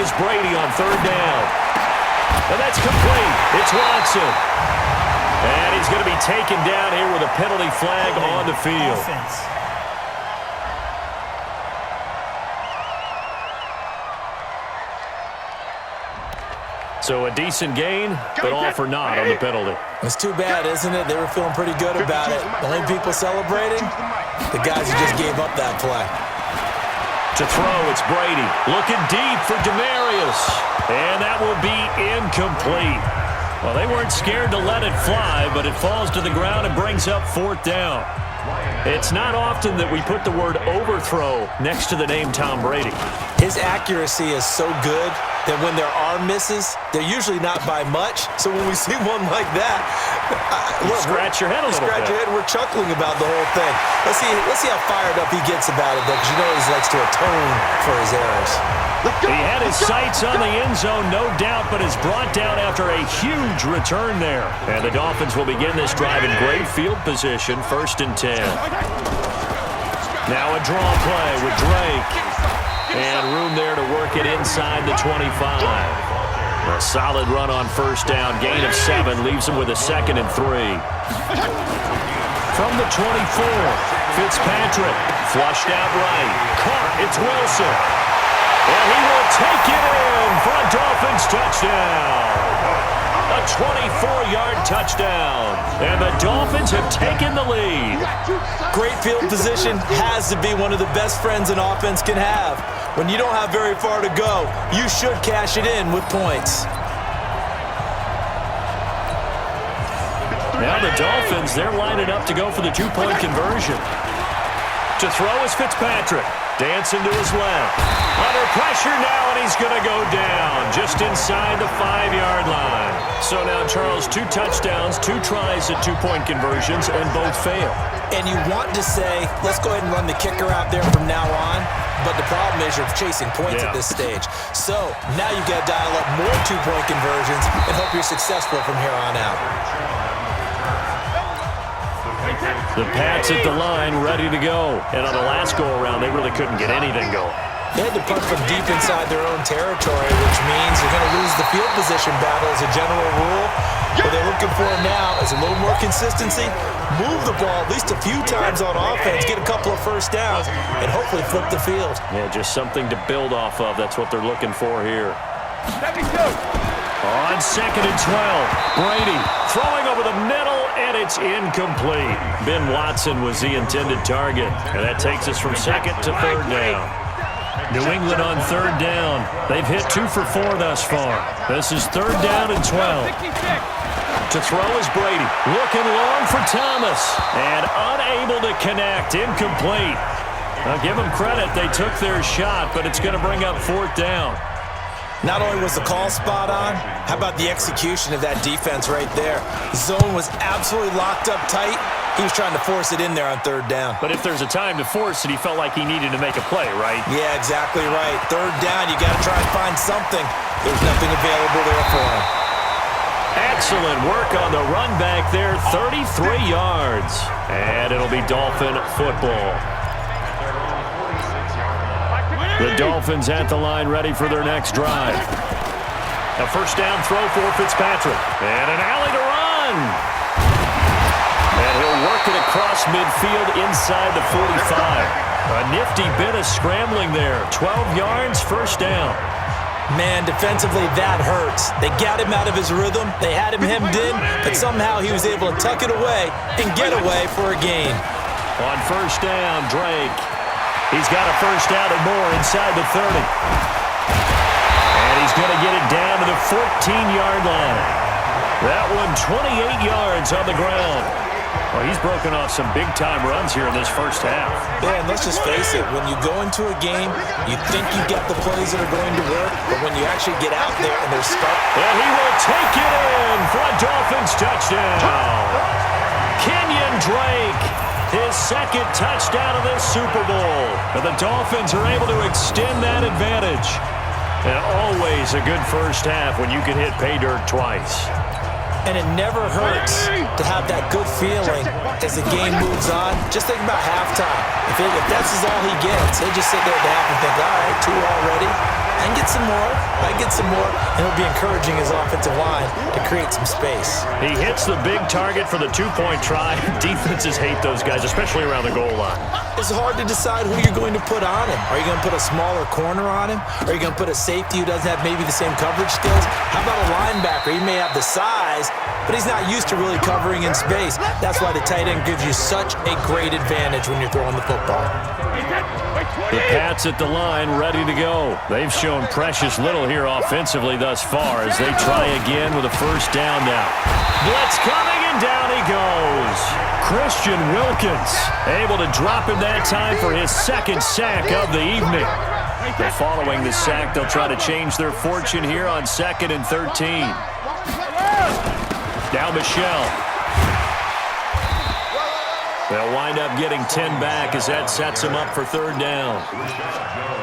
is Brady on third down. And that's complete. It's Watson. And he's going to be taken down here with a penalty flag on the field. So a decent gain, but all for naught on the penalty. It's too bad, isn't it? They were feeling pretty good about it. The only people celebrating, the guys who just gave up that play. To throw, it's Brady. Looking deep for Demarius. And that will be incomplete. Well, they weren't scared to let it fly, but it falls to the ground and brings up fourth down. It's not often that we put the word overthrow next to the name Tom Brady. His accuracy is so good that when there are misses, they're usually not by much. So when we see one like that, look, scratch your head a little bit. Scratch your head. We're chuckling about the whole thing. Let's see how fired up he gets about it, though, because you know he likes to atone for his errors. He had his sights on the end zone, no doubt, but is brought down after a huge return there. And the Dolphins will begin this drive in great field position, 1st and 10. Now a draw play with Drake. And room there to work it inside the 25. A solid run on first down. Gain of 7 leaves him with a 2nd and 3. From the 24, Fitzpatrick flushed out right. Caught. It's Wilson. And he will take it in for a Dolphins touchdown. A 24-yard touchdown. And the Dolphins have taken the lead. Great field position has to be one of the best friends an offense can have. When you don't have very far to go, you should cash it in with points. Now the Dolphins, they're lining up to go for the 2-point conversion. To throw is Fitzpatrick. Dancing to his left. Under pressure now, and he's going to go down just inside the 5-yard line. So now, Charles, 2 touchdowns, 2 tries at 2-point conversions, and both fail. And you want to say, let's go ahead and run the kicker out there from now on. But the problem is you're chasing points at this stage. So now you got to dial up more 2-point conversions and hope you're successful from here on out. The Pats at the line, ready to go. And on the last go-around, they really couldn't get anything going. They had to punt from deep inside their own territory, which means they're going to lose the field position battle as a general rule. What they're looking for now is a little more consistency, move the ball at least a few times on offense, get a couple of first downs, and hopefully flip the field. Yeah, just something to build off of. That's what they're looking for here. On 2nd and 12, Brady throwing over the middle, and it's incomplete. Ben Watson was the intended target, and that takes us from 2nd to 3rd down. New England on 3rd down. They've hit 2 for 4 thus far. This is 3rd down and 12. To throw is Brady. Looking long for Thomas, and unable to connect. Incomplete. I'll give them credit. They took their shot, but it's going to bring up 4th down. Not only was the call spot on, how about the execution of that defense right there? The zone was absolutely locked up tight. He was trying to force it in there on 3rd down. But if there's a time to force it, he felt like he needed to make a play, right? Yeah, exactly right. 3rd down, you got to try and find something. There's nothing available there for him. Excellent work on the run back there, 33 yards. And it'll be Dolphin football. The Dolphins at the line, ready for their next drive. A first down throw for Fitzpatrick. And an alley to run. And he'll work it across midfield inside the 45. A nifty bit of scrambling there. 12 yards, first down. Man, defensively, that hurts. They got him out of his rhythm. They had him hemmed in, but somehow he was able to tuck it away and get away for a gain. On first down, Drake. He's got a first down and more inside the 30. And he's going to get it down to the 14-yard line. That one 28 yards on the ground. Well, he's broken off some big-time runs here in this first half. Yeah, and let's just face it. When you go into a game, you think you get the plays that are going to work, but when you actually get out there and they're stuck. And he will take it in for a Dolphins touchdown. Kenyon Drake. His 2nd touchdown of this Super Bowl. And the Dolphins are able to extend that advantage. And always a good first half when you can hit pay dirt twice. And it never hurts to have that good feeling as the game moves on. Just think about halftime. If this is all he gets, he'll just sit there at the half and think, all right, 2 already. I can get some more, and he'll be encouraging his offensive line to create some space. He hits the big target for the two-point try. Defenses hate those guys, especially around the goal line. It's hard to decide who you're going to put on him. Are you going to put a smaller corner on him? Are you going to put a safety who doesn't have maybe the same coverage skills? How about a linebacker? He may have the size, but he's not used to really covering in space. That's why the tight end gives you such a great advantage when you're throwing the football. The Pats at the line, ready to go. They've shown precious little here offensively thus far as they try again with a first down now. Blitz coming, and down he goes. Christian Wilkins able to drop him that time for his second sack of the evening. But following the sack, they'll try to change their fortune here on 2nd and 13. Now Michelle. They'll wind up getting 10 back as that sets them up for third down.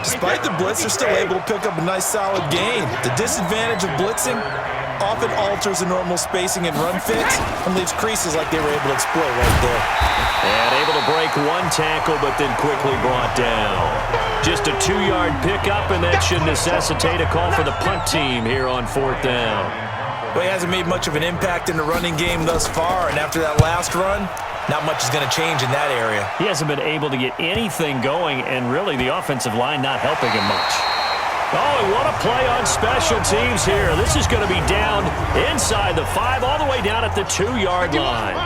Despite the blitz, they're still able to pick up a nice solid gain. The disadvantage of blitzing often alters the normal spacing and run fits and leaves creases like they were able to exploit right there. And able to break one tackle, but then quickly brought down. Just a 2-yard pickup, and that should necessitate a call for the punt team here on 4th down. Well, he hasn't made much of an impact in the running game thus far, and after that last run, not much is going to change in that area. He hasn't been able to get anything going, and really the offensive line not helping him much. Oh, and what a play on special teams here. This is going to be down inside the 5, all the way down at the 2-yard line.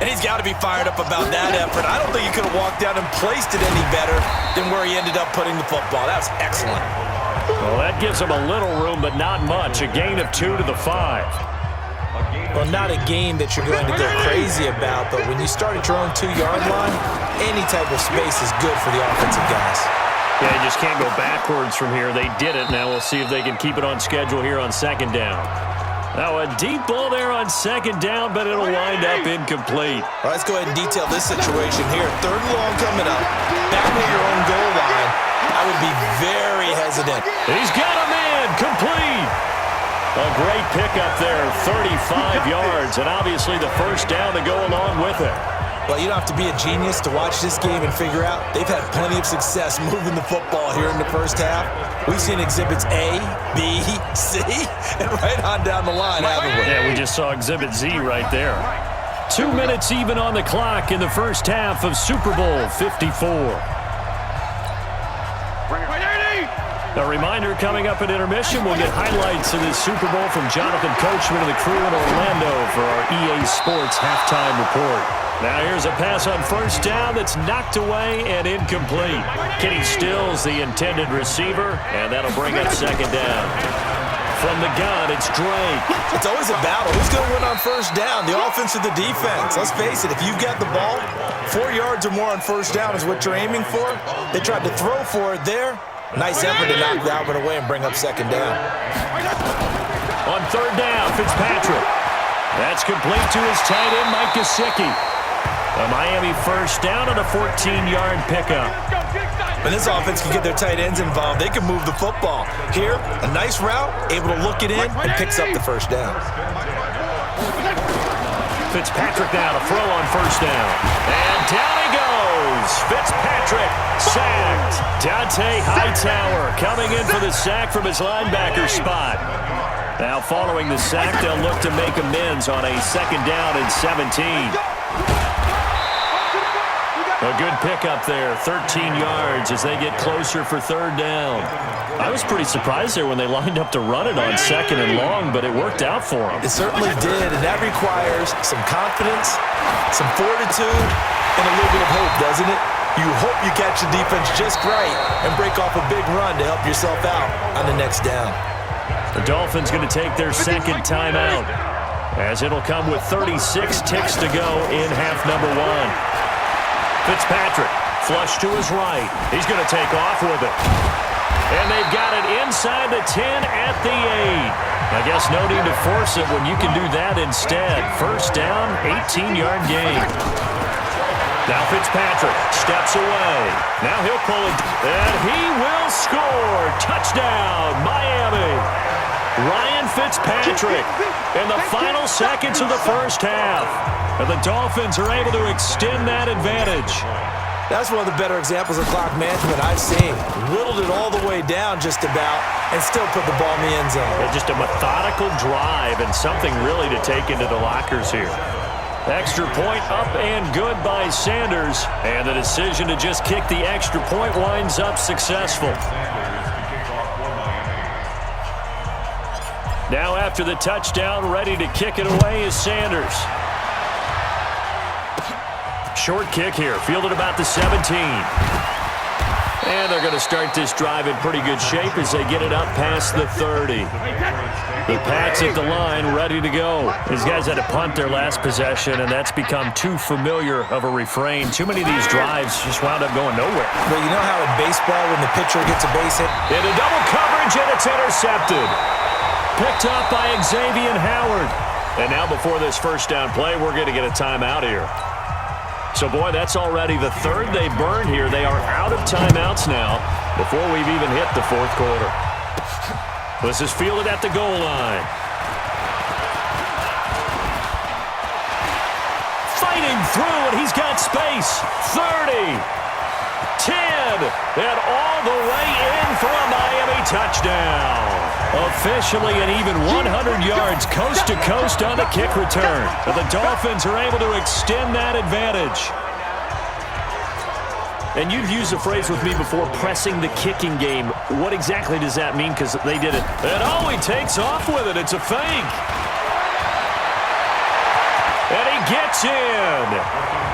And he's got to be fired up about that effort. I don't think he could have walked down and placed it any better than where he ended up putting the football. That was excellent. Well, that gives him a little room, but not much. A gain of 2 to the 5. Well, not a game that you're going to go crazy about, but when you start at your own 2-yard line, any type of space is good for the offensive guys. Yeah, you just can't go backwards from here. They did it. Now we'll see if they can keep it on schedule here on 2nd down. Now a deep ball there on 2nd down, but it'll wind up incomplete. All right, let's go ahead and detail this situation here. 3rd and long coming up. Back near your own goal line. I would be very hesitant. He's got him in. Complete. A great pickup there, 35 yards, and obviously the first down to go along with it. Well, you don't have to be a genius to watch this game and figure out they've had plenty of success moving the football here in the first half. We've seen exhibits A, B, C, and right on down the line, haven't we? Yeah, we just saw exhibit Z right there. 2 minutes even on the clock in the first half of Super Bowl 54. A reminder, coming up at intermission, we'll get highlights of this Super Bowl from Jonathan Coachman and the crew in Orlando for our EA Sports halftime report. Now here's a pass on first down that's knocked away and incomplete. Kenny Stills, the intended receiver, and that'll bring up 2nd down. From the gun, it's Drake. It's always a battle. Who's going to win on first down, the offense or the defense? Let's face it, if you've got the ball, 4 yards or more on first down is what you're aiming for. They tried to throw for it there. Nice effort to knock Dalvin away and bring up 2nd down. On 3rd down, Fitzpatrick. That's complete to his tight end, Mike Gesicki. A Miami first down on a 14-yard pickup. When this offense can get their tight ends involved, they can move the football. Here, a nice route, able to look it in, and picks up the first down. Fitzpatrick now to throw on first down. And down he goes. Fitzpatrick sacked. Dante Hightower coming in for the sack from his linebacker spot. Now following the sack, they'll look to make amends on a 2nd down and 17. A good pickup there, 13 yards as they get closer for 3rd down. I was pretty surprised there when they lined up to run it on 2nd and long, but it worked out for them. It certainly did, and that requires some confidence, some fortitude, and a little bit of hope, doesn't it? You hope you catch the defense just right and break off a big run to help yourself out on the next down. The Dolphins going to take their 2nd timeout as it'll come with 36 ticks to go in half number 1. Fitzpatrick, flush to his right. He's going to take off with it. And they've got it inside the 10 at the 8. I guess no need to force it when you can do that instead. First down, 18-yard gain. Now Fitzpatrick steps away. Now he'll pull it, and he will score. Touchdown, Miami. Ryan Fitzpatrick in the final seconds of the first half. And the Dolphins are able to extend that advantage. That's one of the better examples of clock management I've seen. Whittled it all the way down just about and still put the ball in the end zone. Yeah, just a methodical drive and something really to take into the lockers here. Extra point up and good by Sanders. And the decision to just kick the extra point winds up successful. Now after the touchdown, ready to kick it away is Sanders. Short kick here, fielded about the 17. And they're going to start this drive in pretty good shape as they get it up past the 30. The Pats at the line, ready to go. These guys had to punt their last possession, and that's become too familiar of a refrain. Too many of these drives just wound up going nowhere. But you know how in baseball when the pitcher gets a base hit? Into double coverage, and it's intercepted. Picked up by Xavier Howard. And now before this first down play, we're going to get a timeout here. So, boy, that's already the third they burned here. They are out of timeouts now before we've even hit the fourth quarter. This is fielded at the goal line. Fighting through, and he's got space. 30, 10, and all the way in for a Miami touchdown. Officially an even 100 yards coast to coast on the kick return. But the Dolphins are able to extend that advantage. And you've used the phrase with me before, pressing the kicking game. What exactly does that mean? Because they did it. And oh, he takes off with it. It's a fake. And he gets in.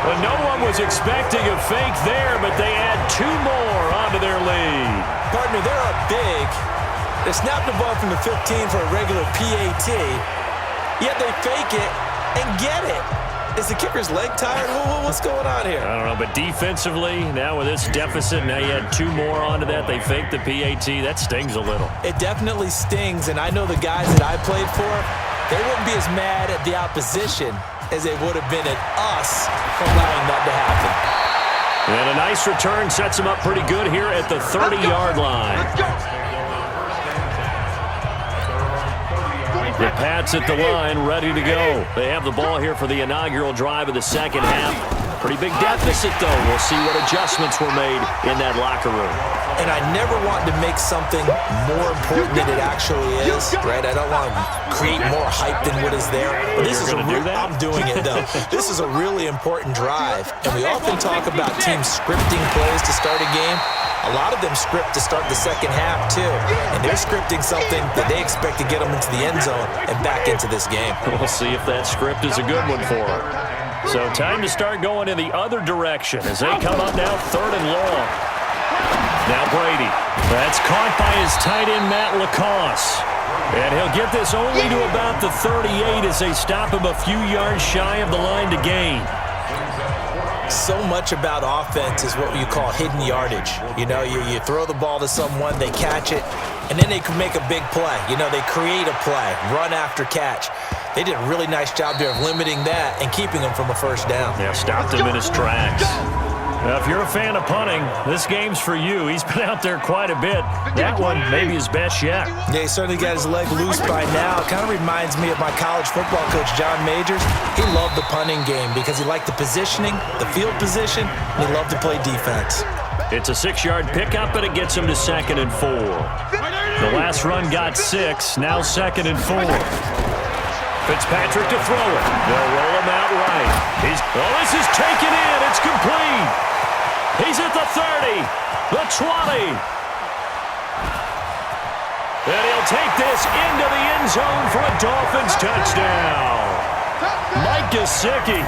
Well, no one was expecting a fake there, but they add two more onto their lead. Partner, they're up big. They snapped the ball from the 15 for a regular PAT, yet they fake it and get it. Is the kicker's leg tired? What's going on here? I don't know, but defensively, now with this deficit, now you had two more onto that. They faked the PAT. That stings a little. It definitely stings, and I know the guys that I played for, they wouldn't be as mad at the opposition as they would have been at us for allowing that to happen. And a nice return sets them up pretty good here at the 30-yard line. The Pats at the line, ready to go. They have the ball here for the inaugural drive of the second half. Pretty big deficit, though. We'll see what adjustments were made in that locker room. And I never want to make something more important than it actually is, right? I don't want to create more hype than what is there. But this is I'm doing it, though. This is a really important drive. And we often talk about teams scripting plays to start a game. A lot of them script to start the second half, too. And they're scripting something that they expect to get them into the end zone and back into this game. We'll see if that script is a good one for them. So time to start going in the other direction as they come up now, 3rd and long. Now Brady. That's caught by his tight end, Matt LaCosse. And he'll get this only to about the 38 as they stop him a few yards shy of the line to gain. So much about offense is what you call hidden yardage. You know, you throw the ball to someone, they catch it, and then they can make a big play. You know, they create a play, run after catch. They did a really nice job there of limiting that and keeping him from a first down. Yeah, stopped him in his tracks. Now, if you're a fan of punting, this game's for you. He's been out there quite a bit. That one may be his best yet. Yeah, he certainly got his leg loose by now. It kind of reminds me of my college football coach, John Majors. He loved the punting game because he liked the positioning, the field position, and he loved to play defense. It's a 6-yard pickup, and it gets him to 2nd and 4. The last run got 6, now 2nd and 4. Fitzpatrick to throw it. They'll roll him out right. This is taken in. It's complete. He's at the 30, the 20. And he'll take this into the end zone for a Dolphins touchdown. Mike Gesicki.